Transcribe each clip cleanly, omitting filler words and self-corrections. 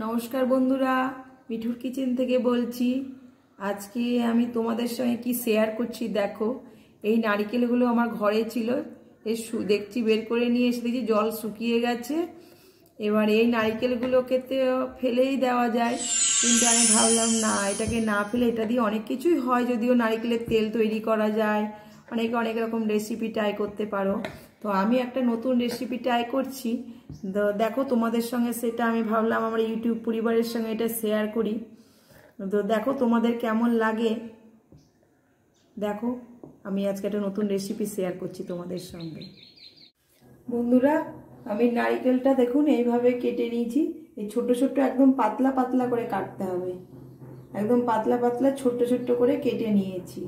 নমস্কার বন্ধুরা, মিঠুর কিচেন থেকে বলছি। আজকে আমি তোমাদের সঙ্গে কি শেয়ার করছি দেখো। এই নারকেলগুলো আমার ঘরে ছিল, দেখছি বের করে নিয়ে এসে দেখছি জল শুকিয়ে গেছে। এবার এই নারকেলগুলোকে তো ফেলেই দেওয়া যায়, কিন্তু আমি ভাবলাম না, এটাকে না ফেলে এটা দিয়ে অনেক কিছুই হয়। যদিও নারকেলের তেল তৈরি করা যায়, অনেক রকম রেসিপি ট্রাই করতে পারো। তো আমি একটা নতুন রেসিপি ট্রাই করছি। তো দেখো তোমাদের সঙ্গে সেটা আমি ভাবলাম আমার ইউটিউব পরিবারের সঙ্গে এটা শেয়ার করি। তো দেখো তোমাদের কেমন লাগে। দেখো আমি আজকে একটা নতুন রেসিপি শেয়ার করছি তোমাদের সঙ্গে। বন্ধুরা, আমি নারকেলটা দেখুন এইভাবে কেটে নিয়েছি। এই ছোট ছোট একদম পাতলা পাতলা করে কাটতে হবে, একদম পাতলা পাতলা ছোট্ট ছোট্ট করে কেটে নিয়েছি।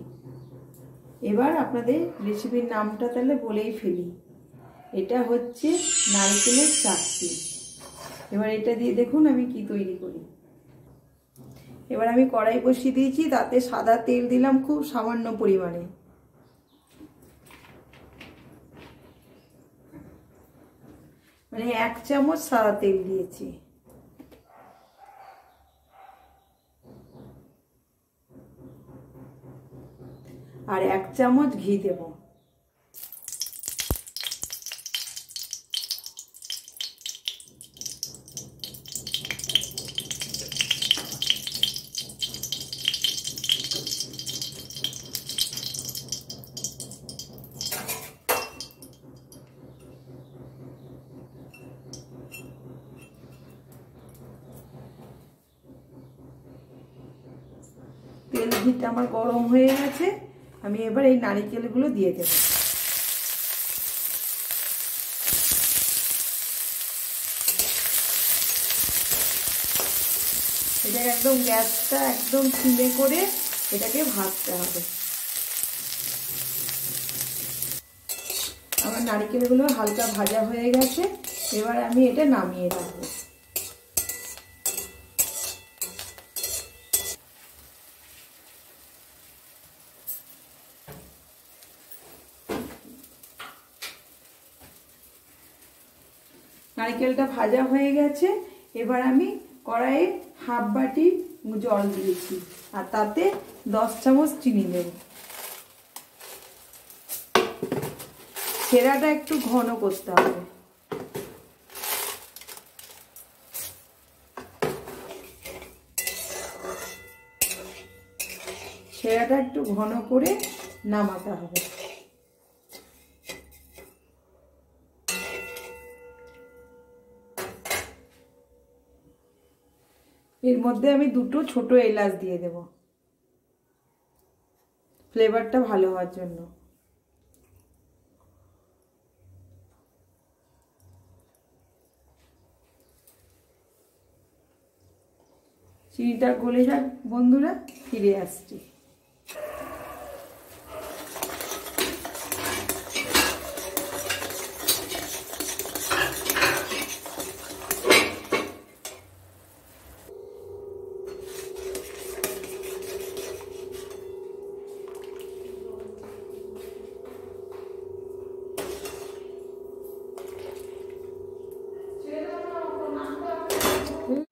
এবার আপনাদের রেসিপির নামটা তাহলে বলেই ফেলি। এটা হচ্ছে নারকেলের চাটনি। এবার এটা দিয়ে দেখুন আমি কি তৈরি করি। এবার আমি কড়াই বসিয়ে দিয়েছি, তাতে সাদা তেল দিলাম খুব সামান্য পরিমাণে। মানে 1 চামচ সাদা তেল দিয়েছি। আর 1 চামচ ঘি দেব। তেল ঘিটা আমার গরম হয়ে গেছে, আমি এবার এই নারকেলগুলো দিয়ে দেব। এটা একদম গ্যাসটা একদম সিমে করে এটাকে ভাজতে হবে। আমার নারকেলগুলো হালকা ভাজা হয়ে গেছে, এবার আমি এটা নামিয়ে রাখবো। নারকেলটা ভাজা হয়ে গেছে, এবার আমি কড়াইয়ে হাফ বাটি জল দিয়েছি, আর তাতে 10 চামচ চিনি দেব। সেরাটা একটু ঘন করতে হবে। সেরাটা একটু ঘন করে নামাতে হবে। এর মধ্যে আমি 2টো ছোট এলাচ দিয়ে দেব, ফ্লেভারটা ভালো হওয়ার জন্য। চিনিটা গলে যাক বন্ধুরা, ফিরে আসছি।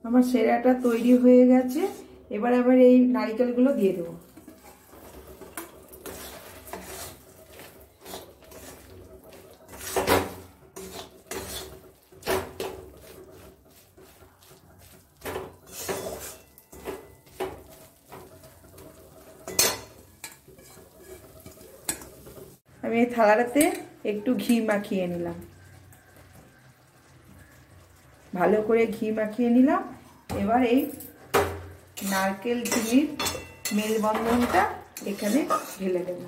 আমার সেরাটা তৈরি হয়ে গেছে, এবার আবার এই নারকেলগুলো দিয়ে দেবো। আমি এই থালাটাতে একটু ঘি মাখিয়ে নিলাম, ভালো করে ঘি মাখিয়ে নিলাম। এবার এই নারকেল চিনির মেলবন্ধনটা এখানে ঢেলে দেব।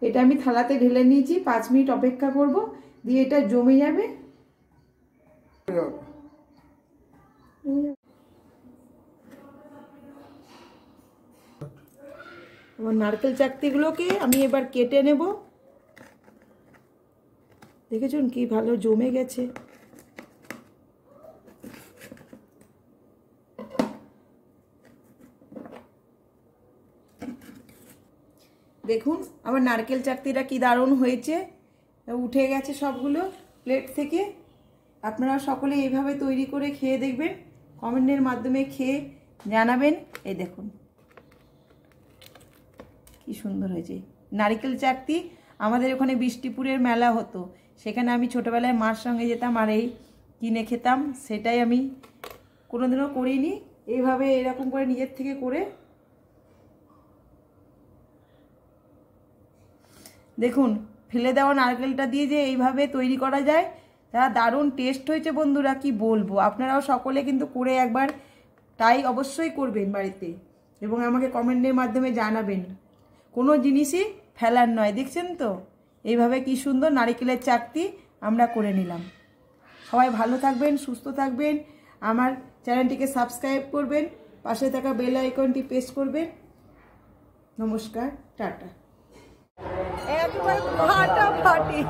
এটা আমি থালাতে ঢেলে নিয়েছি, 5 মিনিট অপেক্ষা করব, দিয়ে এটা জমে যাবে। আমার নারকেল চাকতিগুলোকে আমি এবার কেটে নেব। দেখেছেন কি ভালো জমে গেছে। দেখুন আমার নারকেল চাকতিটা কি দারুণ হয়েছে, উঠে গেছে সবগুলো প্লেট থেকে। আপনারা সকলে এইভাবে তৈরি করে খেয়ে দেখবেন, কমেন্টের মাধ্যমে খেয়ে জানাবেন। এই দেখুন কি সুন্দর হয়েছে নারকেল চাকতি। আমাদের ওখানে বিষ্টিপুরের মেলা হতো, সেখানে আমি ছোটোবেলায় মার সঙ্গে যেতাম আর এই কিনে খেতাম। সেটাই আমি কোনোদিনও করিনি, এইভাবে এরকম করে নিজের থেকে করে দেখুন। ফেলে দেওয়া নারকেলটা দিয়ে যে এইভাবে তৈরি করা যায়, তা দারুণ টেস্ট হয়েছে বন্ধুরা, কি বলবো। আপনারাও সকলে কিন্তু করে একবার ট্রাই অবশ্যই করবেন বাড়িতে, এবং আমাকে কমেন্টের মাধ্যমে জানাবেন। কোনো জিনিসই ফেলার নয়। দেখছেন তো এইভাবে কি সুন্দর নারকেলের চাকতি আমরা করে নিলাম। সবাই ভালো থাকবেন, সুস্থ থাকবেন, আমার চ্যানেলটিকে সাবস্ক্রাইব করবেন, পাশে থাকা বেল আইকনটি প্রেস করবেন। নমস্কার, টাটা। একবার ফাটাফাটি।